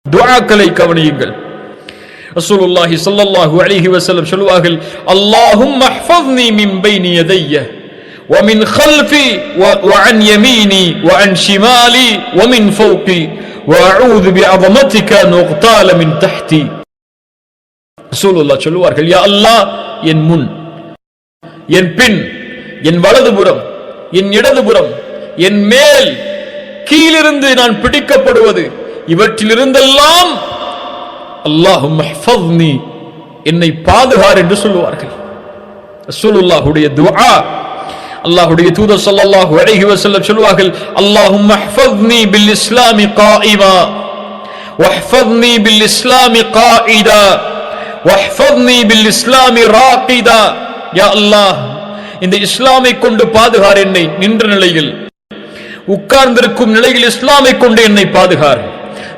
துஆக்களை கவனியுங்கள். ரசூலுல்லாஹி ஸல்லல்லாஹு அலைஹி வஸல்லம் சொல்வார்கள், அல்லாஹும்ம ஹ்ஃபத்னி மின் பைனி யதைய வ மின் خلفي وعن يميني وعن شمالي ومن فوقي واعوذ بعظمتك ان اغتال من تحتي. ரசூலுல்லாஹ் சொல்வார்கள், யா அல்லாஹ், என் முன், என் பின், என் வலதுபுறம், என் இடதுபுறம், என் மேல், கீழிருந்து நான் பிடிக்கப்படுவது, இவற்றிலிருந்தெல்லாம் அல்லாஹும்ம ஹ்ஃபத்னி, என்னை பாதுகார் என்று சொல்லுவார்கள். ரசூலுல்லாஹுடைய துஆ. அல்லாஹ்வுடைய தூதர் ஸல்லல்லாஹு அலைஹி வஸல்லம் சொல்வார்கள், அல்லாஹும்ம ஹ்ஃபத்னி பில் இஸ்லாமி காயிமா வஹ்ஃபத்னி பில் இஸ்லாமி காயிதா வஹ்ஃபத்னி பில் இஸ்லாமி ராகிதா. யா அல்லாஹ், இந்த இஸ்லாமை கொண்டு பாதுகார் என்னை, நின்ற நிலையில், உட்கார்ந்திருக்கும் நிலையில் இஸ்லாமை கொண்டு என்னை பாதுகார்,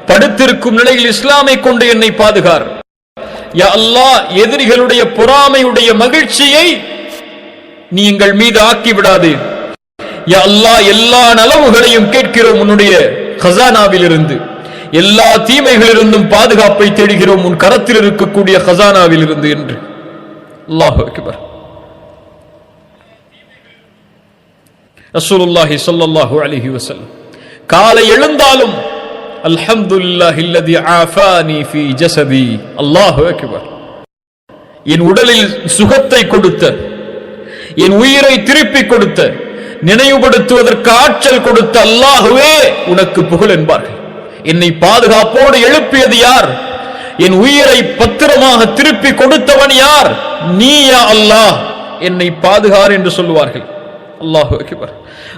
படுத்திருக்கும் நிலையில் இஸ்லாமை கொண்டு என்னை பாதுகார். யா அல்லாஹ், எதிரிகளுடைய பொறாமையுடைய மகிழ்ச்சியை நீ எங்கள் மீது ஆக்கிவிடாது. யா அல்லாஹ், எல்லா நலவுகளையும் கேட்கிறோம் உன்னுடைய கசானாவில் இருந்து, எல்லா தீமைகளிலிருந்தும் பாதுகாப்பை தேடுகிறோம் உன் கரத்தில் இருக்கக்கூடிய கசானாவில் இருந்து என்று. அல்லாஹு அக்பர். ரசூலுல்லாஹி ஸல்லல்லாஹு அலைஹி வஸல்லம் காலை எழுந்தாலும் அல்ஹம்துலில்லாஹில்லதி ஆஃபானி ஃபீ ஜஸதி. அல்லாஹு அக்பர். என் உடலில் சுகத்தை கொடுத்த, என் உயிரை திருப்பிக் கொடுத்த, நினைவுபடுத்துவதற்கு ஆற்றல் கொடுத்த அல்லாஹுவே உனக்கு புகழ் என்பார்கள். என்னை பாதுகாப்போடு எழுப்பியது யார்? என் உயிரை பத்திரமாக திருப்பி கொடுத்தவன் யார்? நீ யா அல்லாஹ், என்னை பாதுகார் என்று சொல்லுவார்கள். அல்லாஹு அக்பர்.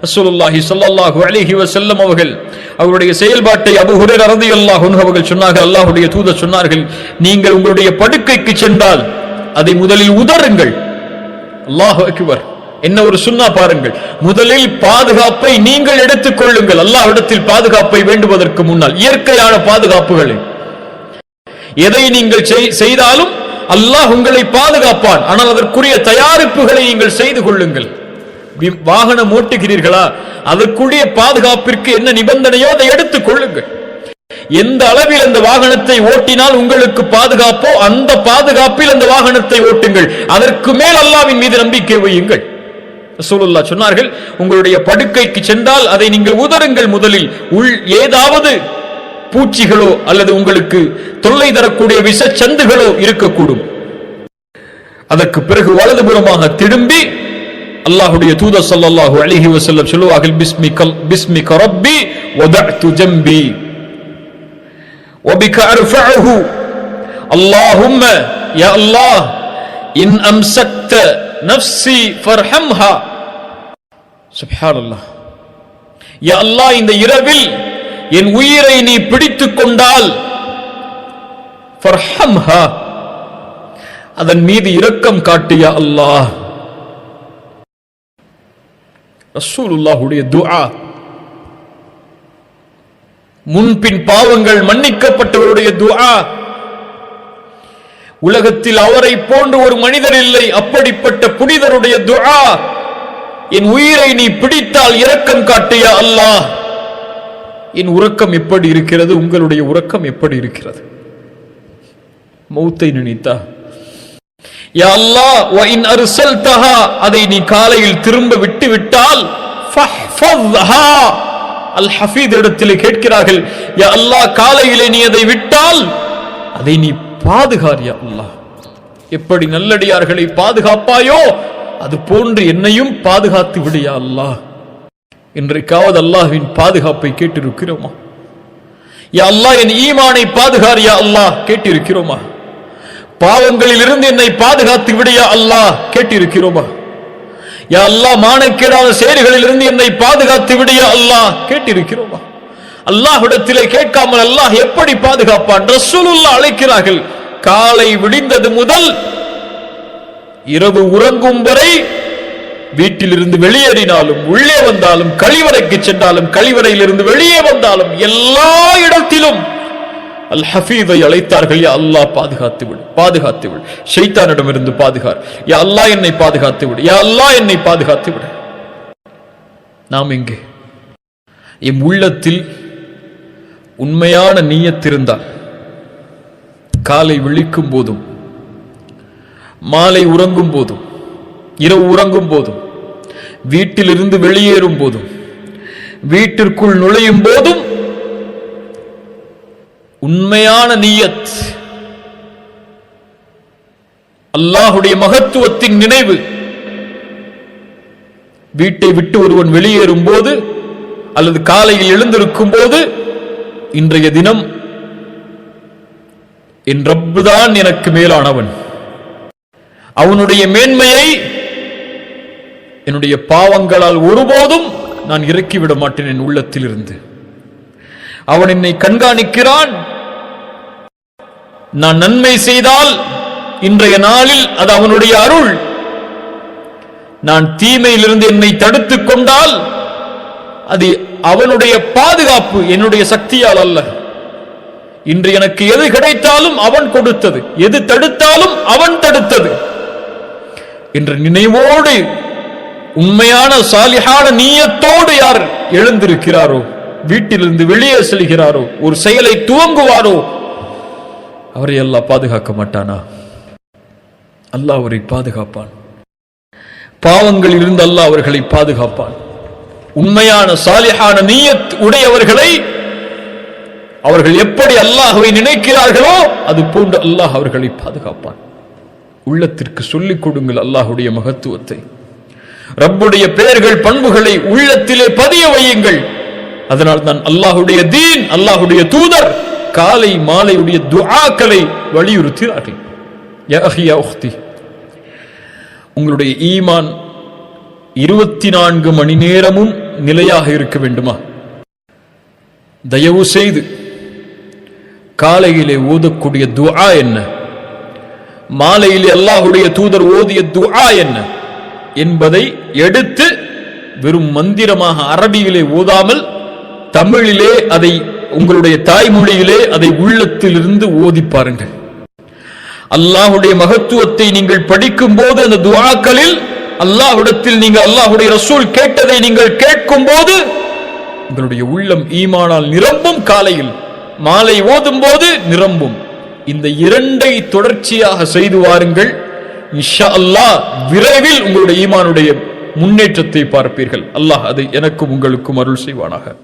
ரசூலுல்லாஹி ஸல்லல்லாஹு அலைஹி வஸல்லம் அவருடைய செயல்பாட்டை அபூ ஹுரைரா রাদিয়াল্লাহு அன்ஹு அவர்கள் சொன்னார்கள், அல்லாஹ்வுடைய தூதர் சொன்னார்கள், நீங்கள் உங்களுடைய படுக்கைக்கு சென்றால் அதை முதலில் உதறுங்கள். அல்லாஹு அக்பர். என்ன ஒரு சுன்னா பாருங்கள். முதலில் பாதுகாப்பை நீங்கள் எடுத்துக் கொள்ளுங்கள். அல்லாஹ்விடத்தில் பாதுகாப்பை வேண்டுவதற்கு முன்னால் இயற்கையான பாதுகாப்புகளை எதை நீங்கள் செய்தாலும் அல்லாஹ் உங்களை பாதுகாப்பான். ஆனால் அதற்குரிய தயாரிப்புகளை நீங்கள் செய்து கொள்ளுங்கள். வாகனம் ஓட்டுகிறீர்களா, அதற்குரிய பாதுகாப்பிற்கு என்ன நிபந்தனையோ அதை எடுத்துக் கொள்ளுங்கள். எந்த அளவில் அந்த வாகனத்தை ஓட்டினால் உங்களுக்கு பாதுகாப்போ அந்த பாதுகாப்பில் அந்த வாகனத்தை ஓட்டுங்கள். அதற்கு மேல் அல்லாஹ்வின் மீது நம்பிக்கை வையுங்கள். ரசூலுல்லாஹ் சொன்னார்கள், உங்களுடைய படுக்கைக்கு சென்றால் அதை நீங்கள் உதறுங்கள். முதலில் ஏதாவது பூச்சிகளோ அல்லது உங்களுக்கு தொல்லை தரக்கூடிய விஷச்சந்துகளோ இருக்கக்கூடும். அதற்கு பிறகு வலதுபுறமாக திரும்பி அல்லாஹ்வுடைய தூதர் ஸல்லல்லாஹு அலைஹி வஸல்லம் சொல்லுவார்கள், பிஸ்மிக ரப்பி வதஅது ஜம்பி وبك أرفعه اللهم يا الله إن أمسكت نفسي فارحمها. سبحان الله. يا الله, இந்த இரவில் என் உயிரை நீ பிடித்துக் கொண்டால் ஃபர்ஹம்ஹா, அதன் மீது இரக்கம் காட்டு யா அல்லாஹ். ரசூலுல்லாஹுடைய துஆ. முன்பின் பாவங்கள் மன்னிக்கப்பட்டவருடைய துஆ. உலகத்தில் அவரை போன்று ஒரு மனிதர் இல்லை, அப்படிப்பட்ட புனிதருடைய துஆ. என் உயிரை நீ பிடித்தால் இரக்கம் காட்டு யா அல்லாஹ். என் உறக்கம் எப்படி இருக்கிறது? உங்களுடைய உறக்கம் எப்படி இருக்கிறது? மௌத்தை நினைத்தா யா அல்லாஹ், வ இன் அர்சல்தஹா, அதை நீ காலையில் திரும்ப விட்டு விட்டால் ஃபஹ்ஃபத்ஹா. அல் ஹஃபீத் இடத்திலே கேட்கிறார்கள், யா அல்லாஹ், காலையிலே நீ அதை விட்டால் அதை நீ பாதுகார் யா அல்லாஹ். எப்படி நல்லடியார்களை பாதுகாப்பாயோ அது போன்று என்னையும் பாதுகாத்து விடு யா அல்லாஹ். இன்றைக்காவது அல்லாஹ்வின் பாதுகாப்பை கேட்டிருக்கிறோமா? யா அல்லாஹ், என் ஈமானை பாதுகார் யா அல்லாஹ் கேட்டிருக்கிறோமா? பாவங்களில் இருந்து என்னை பாதுகாத்து விடு யா அல்லாஹ் கேட்டிருக்கிறோமா? யா அல்லாஹ், மானக்கேடான செயல்களில் இருந்து என்னை பாதுகாத்து விடு யா அல்லாஹ் கேட்டிருக்கிறோமா? அல்லாஹ்விடத்திலே கேட்காமல் அல்லாஹ் எப்படி பாதுகாப்பான்? ரசூலுல்லாஹ் அழைக்கிறார்கள், காலை விடிந்தது முதல் இரவு உறங்கும் வரை வீட்டிலிருந்து வெளியேறினாலும் உள்ளே வந்தாலும் கழிவறைக்கு சென்றாலும் கழிவறையிலிருந்து வெளியே வந்தாலும் எல்லா இடத்திலும் அல் ஹஃபீதை அழைத்தார்கள், யா அல்லாஹ் பாதுகாத்து விடு, பாதுகாத்து விடு, ஷைத்தானிடமிருந்து பாதுகார் யா அல்லாஹ், என்னை பாதுகாத்து விடு யா அல்லாஹ், என்னை பாதுகாத்து விடு. நாம் எங்கே? எம் உள்ளத்தில் உண்மையான நியத் இருந்தால் காலை விழிக்கும் போதும், மாலை உறங்கும் போதும், இரவு உறங்கும் போதும், வீட்டிலிருந்து வெளியேறும் போதும், வீட்டிற்குள் நுழையும் போதும் உண்மையான நியத், அல்லாஹுடைய மகத்துவத்தின் நினைவு. வீட்டை விட்டு ஒருவன் வெளியேறும் போது அல்லது காலையில் எழுந்திருக்கும் போது, இன்றைய தினம் என் ரப்புதான் எனக்கு மேலானவன், அவனுடைய மேன்மையை என்னுடைய பாவங்களால் ஒருபோதும் நான் இறக்கிவிட மாட்டேன் என் உள்ளத்தில் இருந்து. அவன் என்னை கண்காணிக்கிறான். நான் நன்மை செய்தால் இன்றைய நாளில் அது அவனுடைய அருள். நான் தீமையிலிருந்து என்னை தடுத்துக் கொண்டால் அது அவனுடைய பாதுகாப்பு, என்னுடைய சக்தியால் அல்ல. இன்று எனக்கு எது கிடைத்தாலும் அவன் கொடுத்தது, எது தடுத்தாலும் அவன் தடுத்தது என்ற நினைவோடு, உண்மையான சாலிஹான நீயத்தோடு யார் எழுந்திருக்கிறாரோ, வீட்டிலிருந்து வெளியே செல்கிறாரோ, ஒரு செயலை துவங்குவாரோ, அவரை அல்லாஹ் பாதுகாக்க மாட்டானா? அல்லாஹ் அவரை பாதுகாப்பான். பாவங்களில் இருந்து அல்லாஹ் அவர்களை பாதுகாப்பான். உண்மையான சாலிஹான நீயத் உடையவர்களை அவர்கள் எப்படி அல்லாஹ்வை நினைக்கிறார்களோ அது போன்று அல்லாஹ் அவர்களை பாதுகாப்பான். உள்ளத்திற்கு சொல்லிக் கொடுங்கள் அல்லாஹ்வுடைய மகத்துவத்தை, ரப்புடைய பெயர்கள் பண்புகளை உள்ளத்திலே பதிய வையுங்கள். அதனால் தான் அல்லாஹ்வுடைய தீன், அல்லாஹ்வுடைய தூதர் காலை மாலையுடைய துஆக்களை வலியுறுத்தினார்கள். யா அஹி யா உக்தி, உங்களுடைய ஈமான் 24 மணி நேரமும் நிலையாக இருக்க வேண்டுமா? தயவு செய்து காலையிலே ஓதக்கூடிய துஆ என்ன, மாலையிலே அல்லாஹ்வுடைய தூதர் ஓதிய துஆ என்ன என்பதை எடுத்து வெறும் மந்திரமாக அரபியிலே ஓதாமல் தமிழிலே அதை, உங்களுடைய தாய்மொழியிலே அதை உள்ளத்திலிருந்து ஓதி பாருங்கள். அல்லாஹ்வுடைய மகத்துவத்தை நீங்கள் படிக்கும் போது அந்த துஆக்களில் அல்லாஹ்விடத்தில் நீங்கள் அல்லாஹ்வுடைய ரசூல் கேட்டதை நீங்கள் கேட்கும் போது உங்களுடைய உள்ளம் ஈமானால் நிரம்பும். காலையில் மாலை ஓதும் போது நிரம்பும். இந்த இரண்டை தொடர்ச்சியாக செய்து வாருங்கள். இன்ஷா அல்லாஹ் விரைவில் உங்களுடைய ஈமானுடைய முன்னேற்றத்தை பார்ப்பீர்கள். அல்லாஹ் அதை எனக்கும் உங்களுக்கும் அருள் செய்வானாக.